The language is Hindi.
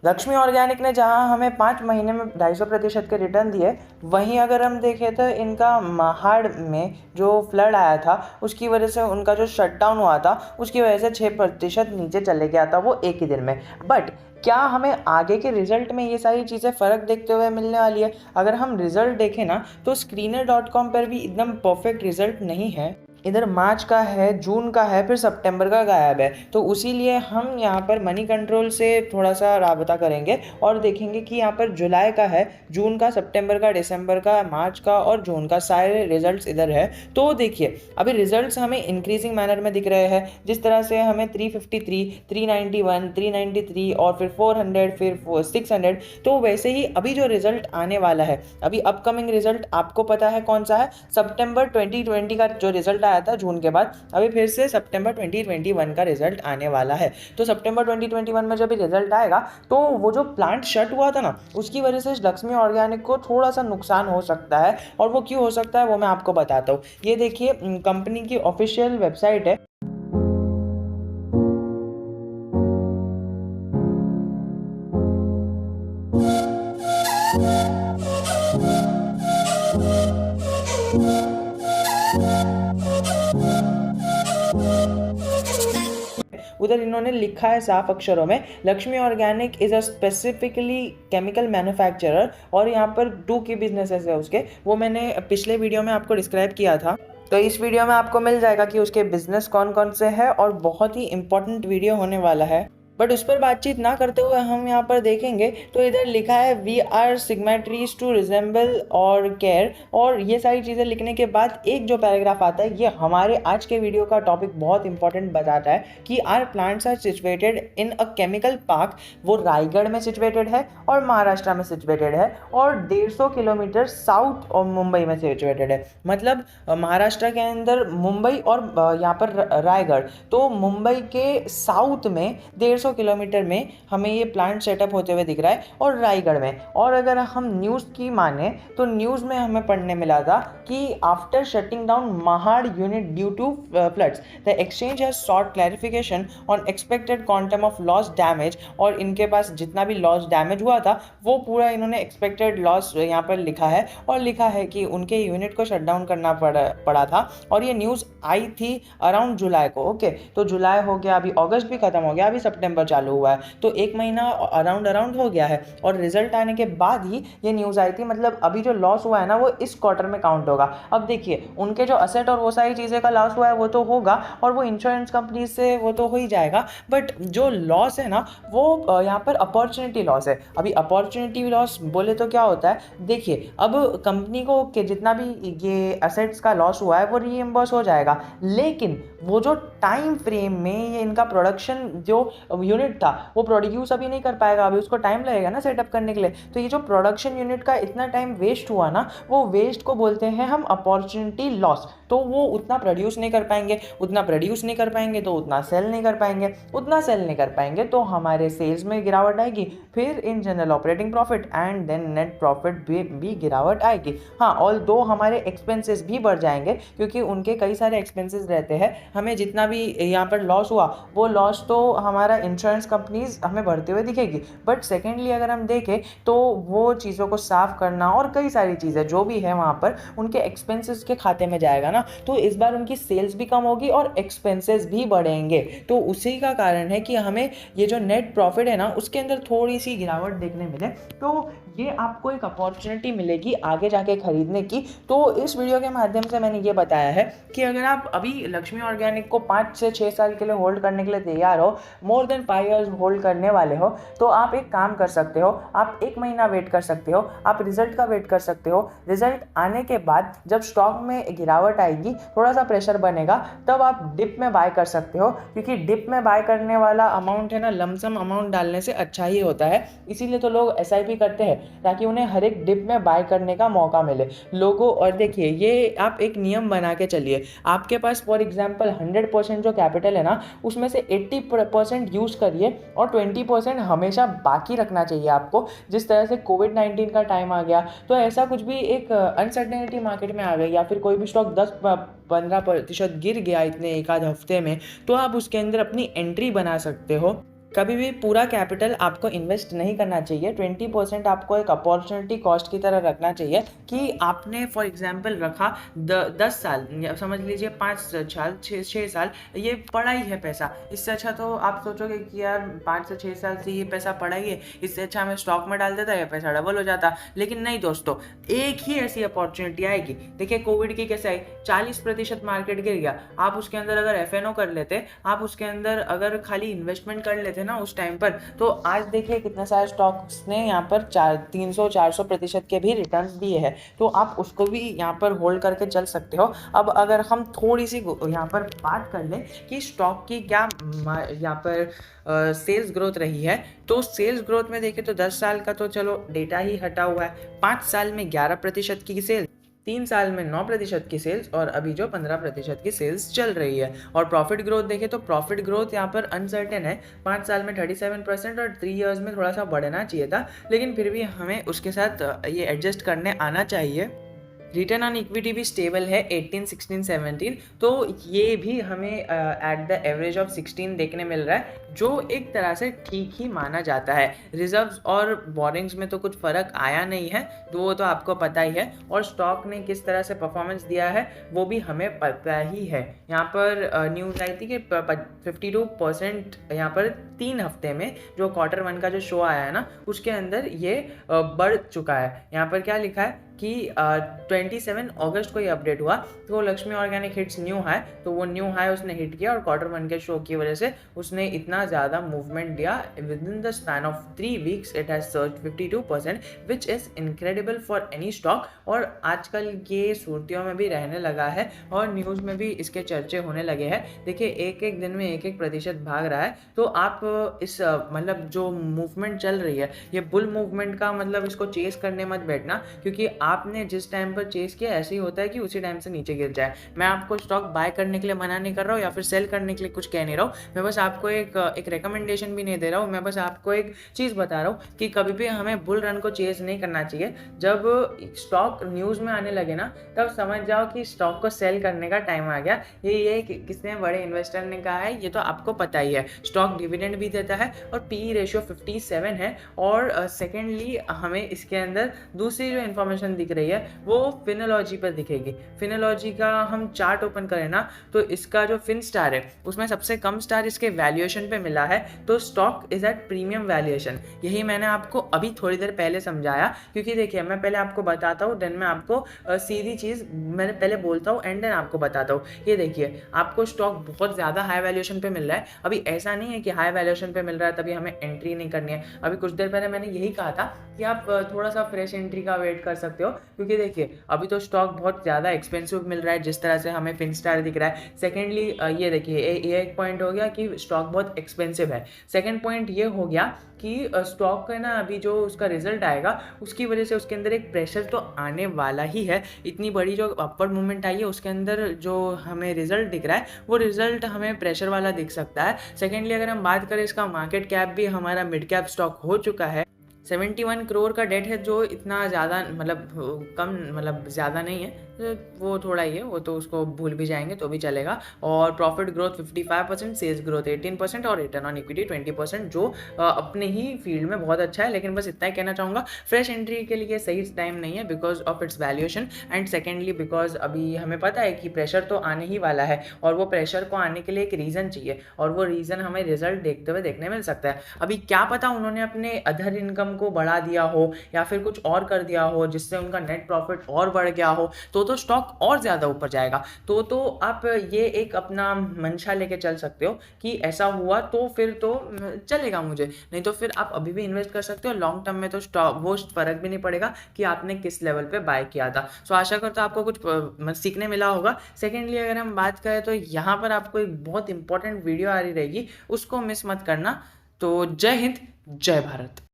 लक्ष्मी ऑर्गेनिक ने जहां हमें 5 महीने में 250% के रिटर्न दिए, वहीं अगर हम देखें तो इनका महाड़ में जो फ्लड आया था उसकी वजह से उनका जो शटडाउन हुआ था उसकी वजह से 6% नीचे चले गया था वो एक ही दिन में। बट क्या हमें आगे के रिजल्ट में ये सारी चीज़ें फ़र्क देखते हुए मिलने वाली है? अगर हम रिजल्ट देखें ना तो स्क्रीनर.com पर भी एकदम परफेक्ट रिजल्ट नहीं है। इधर मार्च का है, जून का है, फिर सितंबर का गायब है। तो उसी लिए हम यहाँ पर मनी कंट्रोल से थोड़ा सा राबता करेंगे और देखेंगे कि यहाँ पर जुलाई का है, जून का, सितंबर का, दिसंबर का, मार्च का और जून का सारे रिजल्ट्स इधर है। तो देखिए अभी रिजल्ट्स हमें इंक्रीजिंग मैनर में दिख रहे हैं। जिस तरह से हमें 353, 391, 393 और फिर 400, फिर 600, तो वैसे ही अभी जो रिजल्ट आने वाला है, अभी अपकमिंग रिजल्ट आपको पता है कौन सा है? सितंबर 2020 का जो रिजल्ट आया था जून के बाद, अभी फिर से सितंबर 2021 का रिजल्ट आने वाला है। तो सितंबर 2021 में जब रिजल्ट आएगा तो वो जो प्लांट शट हुआ था ना, उसकी वजह से लक्ष्मी ऑर्गेनिक को थोड़ा सा नुकसान हो सकता है। और वो क्यों हो सकता है वो मैं आपको बताता हूँ। ये देखिए कंपनी की ऑफिशियल वेबसाइट है। उधर इन्होंने लिखा है साफ अक्षरों में, Lakshmi organic is a specifically chemical manufacturer. और यहाँ पर 2 की बिजनेसेस है उसके, वो मैंने पिछले वीडियो में आपको डिस्क्राइब किया था। तो इस वीडियो में आपको मिल जाएगा कि उसके बिजनेस कौन कौन से हैं और बहुत ही इंपॉर्टेंट वीडियो होने वाला है। बट उस पर बातचीत ना करते हुए हम यहाँ पर देखेंगे तो इधर लिखा है वी आर सिग्मेट्रीज टू रिजेंबल और केयर। और ये सारी चीज़ें लिखने के बाद एक जो पैराग्राफ आता है, ये हमारे आज के वीडियो का टॉपिक बहुत इंपॉर्टेंट बताता है कि our plants are situated in a chemical park. वो रायगढ़ में सिचुएटेड है और महाराष्ट्र में सिचुएटेड है और 150 किलोमीटर साउथ और मुंबई में सिचुएटेड है। मतलब महाराष्ट्र के अंदर मुंबई और यहाँ पर रायगढ़। तो मुंबई के साउथ में 150 किलोमीटर में हमें ये प्लांट सेटअप होते हुए दिख रहा है और रायगढ़ में। और अगर हम न्यूज़ की माने तो न्यूज़ में हमें पढ़ने मिला था कि after shutting down Mahad unit due to floods the exchange has sought clarification on expected quantum of loss damage. और इनके पास जितना भी लॉस डैमेज हुआ था वो पूरा इन्होंने एक्सपेक्टेड लॉस यहाँ पर लिखा है। और लिखा है कि उनके यूनिट को शट डाउन करना पड़ा था। और ये न्यूज़ आई थी अराउंड जुलाई को। ओके, तो जुलाई हो गया, अभी अगस्त भी खत्म हो गया, अभी सितंबर चालू हुआ है, तो 1 महीना अराउंड हो गया है। और रिजल्ट आने के बाद ही ये न्यूज़ आई थी। मतलब अभी जो लॉस हुआ है ना वो इस क्वार्टर में काउंट होगा। अब देखिए उनके जो असेट और वो सारी चीज़ें का लॉस हुआ है वो तो होगा और वो इंश्योरेंस कंपनी से वो तो हो ही जाएगा। बट जो लॉस है ना वो यहाँ पर अपॉर्चुनिटी लॉस है। अभी अपॉर्चुनिटी लॉस बोले तो क्या होता है, देखिए अब कंपनी को के जितना भी ये असेट्स का लॉस हुआ है वो रीइंबर्स हो जाएगा, लेकिन वो जो टाइम फ्रेम में ये इनका प्रोडक्शन जो यूनिट था वो प्रोड्यूस अभी नहीं कर पाएगा, अभी उसको टाइम लगेगा ना सेटअप करने के लिए। तो ये जो प्रोडक्शन यूनिट का इतना टाइम वेस्ट हुआ ना, वो वेस्ट को बोलते हैं हम अपॉर्चुनिटी लॉस। तो वो उतना प्रोड्यूस नहीं कर पाएंगे, उतना प्रोड्यूस नहीं कर पाएंगे तो उतना सेल नहीं कर पाएंगे, उतना सेल नहीं कर पाएंगे तो हमारे सेल्स में गिरावट आएगी, फिर इन general operating profit and then net profit भी गिरावट आएगी। हाँ, ऑल दो हमारे एक्सपेंसेस भी बढ़ जाएंगे क्योंकि उनके कई सारे एक्सपेंसेस रहते हैं। हमें जितना भी यहाँ पर लॉस हुआ वो लॉस तो हमारा इंश्योरेंस कंपनीज हमें भरते हुए दिखेगी। बट सेकेंडली अगर हम देखें तो वो चीज़ों को साफ करना और कई सारी चीज़ें जो भी है वहाँ पर उनके एक्सपेंसेस के खाते में जाएगा ना, तो इस बार उनकी सेल्स भी कम होगी और एक्सपेंसेस भी बढ़ेंगे। तो उसी का कारण है कि हमें ये जो नेट प्रॉफिट है ना उसके अंदर थोड़ी सी गिरावट देखने मिले। तो ये आपको एक अपॉर्चुनिटी मिलेगी आगे जाके खरीदने की। तो इस वीडियो के माध्यम से मैंने ये बताया है कि अगर आप अभी लक्ष्मी ऑर्गेनिक को 5 से 6 साल के लिए होल्ड करने के लिए तैयार हो, मोर देन 5 इयर्स होल्ड करने वाले हो, तो आप एक काम कर सकते हो, आप 1 महीना वेट कर सकते हो, आप रिजल्ट का वेट कर सकते हो। रिजल्ट आने के बाद जब स्टॉक में गिरावट आएगी, थोड़ा सा प्रेशर बनेगा, तब आप डिप में बाय कर सकते हो। क्योंकि डिप में बाय करने वाला अमाउंट है ना, लमसम अमाउंट डालने से अच्छा ही होता है। इसीलिए तो लोग एसआईपी करते हैं ताकि उन्हें हर एक डिप में बाय करने का मौका मिले लोगों। और देखिए ये आप एक नियम बना के चलिए, आपके पास फॉर एग्जांपल 100% जो कैपिटल है ना उसमें से 80% यूज़ करिए और 20% हमेशा बाकी रखना चाहिए आपको। जिस तरह से कोविड-19 का टाइम आ गया तो ऐसा कुछ भी एक अनसर्टेनिटी मार्केट में आ गई या फिर कोई भी स्टॉक 10-15% गिर गया इतने एक आध हफ्ते में, तो आप उसके अंदर अपनी एंट्री बना सकते हो। कभी भी पूरा कैपिटल आपको इन्वेस्ट नहीं करना चाहिए। 20% आपको एक अपॉर्चुनिटी कॉस्ट की तरह रखना चाहिए कि आपने फॉर एग्जांपल रखा 10 साल, या समझ लीजिए 5 साल 6 साल, ये पड़ा ही है पैसा। इससे अच्छा तो आप सोचोगे कि यार 5 से 6 साल से ये पैसा पड़ा ही है, इससे अच्छा मैं स्टॉक में डाल देता, ये पैसा डबल हो जाता। लेकिन नहीं दोस्तों, एक ही ऐसी अपॉर्चुनिटी आएगी। देखिए कोविड की कैसे आई, 40% मार्केट गिर गया, आप उसके अंदर अगर FNO कर लेते, आप उसके अंदर अगर खाली इन्वेस्टमेंट कर लेते ना उस टाइम पर, तो आज देखिए कितने सारे स्टॉक्स ने यहाँ पर 300-400% के भी रिटर्न्स दिए हैं। तो आप उसको भी यहाँ पर होल्ड करके चल सकते हो। अब अगर हम थोड़ी सी यहाँ पर बात कर लें कि स्टॉक की क्या यहाँ पर सेल्स ग्रोथ रही है, तो सेल्स ग्रोथ में देखें तो 10 साल का तो चलो डेटा ही हटा हुआ है। 5 साल में 11% की सेल्स, 3 साल में 9% की सेल्स, और अभी जो 15% की सेल्स चल रही है। और प्रॉफिट ग्रोथ देखें तो प्रॉफिट ग्रोथ यहाँ पर अनसर्टेन है। 5 साल में 37% और 3 इयर्स में थोड़ा सा बढ़ना चाहिए था, लेकिन फिर भी हमें उसके साथ ये एडजस्ट करने आना चाहिए। रिटर्न ऑन इक्विटी भी स्टेबल है 18, 16, 17, तो ये भी हमें एट द एवरेज ऑफ 16 देखने मिल रहा है, जो एक तरह से ठीक ही माना जाता है। रिजर्व्स और बोरिंग्स में तो कुछ फ़र्क आया नहीं है, वो तो आपको पता ही है। और स्टॉक ने किस तरह से परफॉर्मेंस दिया है वो भी हमें पता ही है। यहाँ पर न्यूज़ आई थी कि 52% यहाँ पर 3 हफ्ते में, जो Q1 का जो शो आया है ना, उसके अंदर ये बढ़ चुका है। यहाँ पर क्या लिखा है कि 27 अगस्त को ये अपडेट हुआ, तो Lakshmi organic hits new high, तो वो न्यू हाई उसने हिट किया, और Q1 के शो की वजह से उसने इतना ज़्यादा मूवमेंट दिया। With in the span of 3 weeks it has surge 52%, which is incredible for any stock. और आजकल ये सुर्खियों में भी रहने लगा है, और न्यूज़ में भी इसके चर्चे होने लगे हैं। देखिए एक दिन में 1% भाग रहा है, तो आप इस मतलब जो मूवमेंट चल रही है, ये बुल मूवमेंट का मतलब इसको चेस करने मत बैठना, क्योंकि आपने जिस टाइम पर चेस किया ऐसे ही होता है कि उसी टाइम से नीचे गिर जाए। मैं आपको स्टॉक बाय करने के लिए मना नहीं कर रहा हूँ, या फिर सेल करने के लिए कुछ कह नहीं रहा हूँ। मैं बस आपको एक रिकमेंडेशन भी नहीं दे रहा हूँ। मैं बस आपको एक चीज़ बता रहा हूँ कि कभी भी हमें बुल रन को चेस नहीं करना चाहिए। जब स्टॉक न्यूज़ में आने लगे ना, तब समझ जाओ कि स्टॉक को सेल करने का टाइम आ गया। ये किसने, बड़े इन्वेस्टर ने कहा है, ये तो आपको पता ही है। स्टॉक डिविडेंड भी देता है, और PE रेशियो 57 है। और सेकेंडली हमें इसके अंदर दूसरी जो इन्फॉर्मेशन दिख रही है वो फिनोलॉजी पर दिखेगी। फिनोलॉजी का हम चार्ट ओपन करें ना, तो इसका जो फिन स्टार है उसमें सबसे कम स्टार इसके वैल्यूएशन पे मिला है, तो stock is at premium valuation. यही मैंने आपको अभी थोड़ी देर पहले समझाया, क्योंकि देखिए मैं पहले आपको बताता हूँ, देन मैं आपको सीधी चीज़ मैंने पहले बोलता हूँ एंड देन आपको बताता हूँ। ये देखिए आपको स्टॉक बहुत ज़्यादा हाई वैल्यूएशन पे मिल रहा है। अभी ऐसा नहीं है कि हाई वैल्यूएशन पे मिल रहा है तभी हमें एंट्री नहीं करनी है। अभी कुछ देर पहले मैंने यही कहा था कि आप थोड़ा सा फ्रेश एंट्री का वेट कर सकते हो, क्योंकि देखिए अभी तो स्टॉक बहुत ज़्यादा एक्सपेंसिव मिल रहा है जिस तरह से हमें फिनस्टार दिख रहा है। सेकेंडली ये देखिए ये एक पॉइंट हो गया कि स्टॉक बहुत एक्सपेंसिव है। सेकेंड पॉइंट ये हो गया कि स्टॉक है ना, अभी जो उसका रिजल्ट आएगा उसकी वजह से उसके अंदर एक प्रेशर तो आने वाला ही है। इतनी बड़ी जो अपवर्ड मूवमेंट आई है उसके अंदर जो हमें रिजल्ट दिख रहा है वो रिजल्ट हमें प्रेशर वाला दिख सकता है। सेकेंडली अगर हम बात करें, इसका मार्केट कैप भी हमारा मिड कैप स्टॉक हो चुका है। 71 करोड़ का डेट है, जो इतना ज़्यादा मतलब कम मतलब ज़्यादा नहीं है, वो थोड़ा ही है, वो तो उसको भूल भी जाएंगे तो भी चलेगा। और प्रॉफिट ग्रोथ 55%, सेल्स ग्रोथ 18% और रिटर्न ऑन इक्विटी 20%, जो अपने ही फील्ड में बहुत अच्छा है। लेकिन बस इतना ही कहना चाहूँगा, फ्रेश एंट्री के लिए सही टाइम नहीं है because of its valuation, and secondly because अभी हमें पता है कि प्रेशर तो आने ही वाला है, और वो प्रेशर को आने के लिए एक रीज़न चाहिए, और वो रीज़न हमें रिजल्ट देखते हुए देखने मिल सकता है। अभी क्या पता उन्होंने अपने अदर इनकम को बढ़ा दिया हो या फिर कुछ और कर दिया हो जिससे उनका नेट प्रॉफिट और बढ़ गया हो, तो स्टॉक और ज़्यादा ऊपर जाएगा। तो आप ये एक अपना मंशा लेके चल सकते हो कि ऐसा हुआ तो फिर तो चलेगा मुझे, नहीं तो फिर आप अभी भी इन्वेस्ट कर सकते हो। लॉन्ग टर्म में तो स्टॉक वो फ़र्क भी नहीं पड़ेगा कि आपने किस लेवल पे बाय किया था। सो आशा करता हूँ आपको कुछ सीखने मिला होगा। सेकेंडली अगर हम बात करें तो यहाँ पर आपको एक बहुत इंपॉर्टेंट वीडियो आ रही रहेगी, उसको मिस मत करना। तो जय हिंद, जय भारत।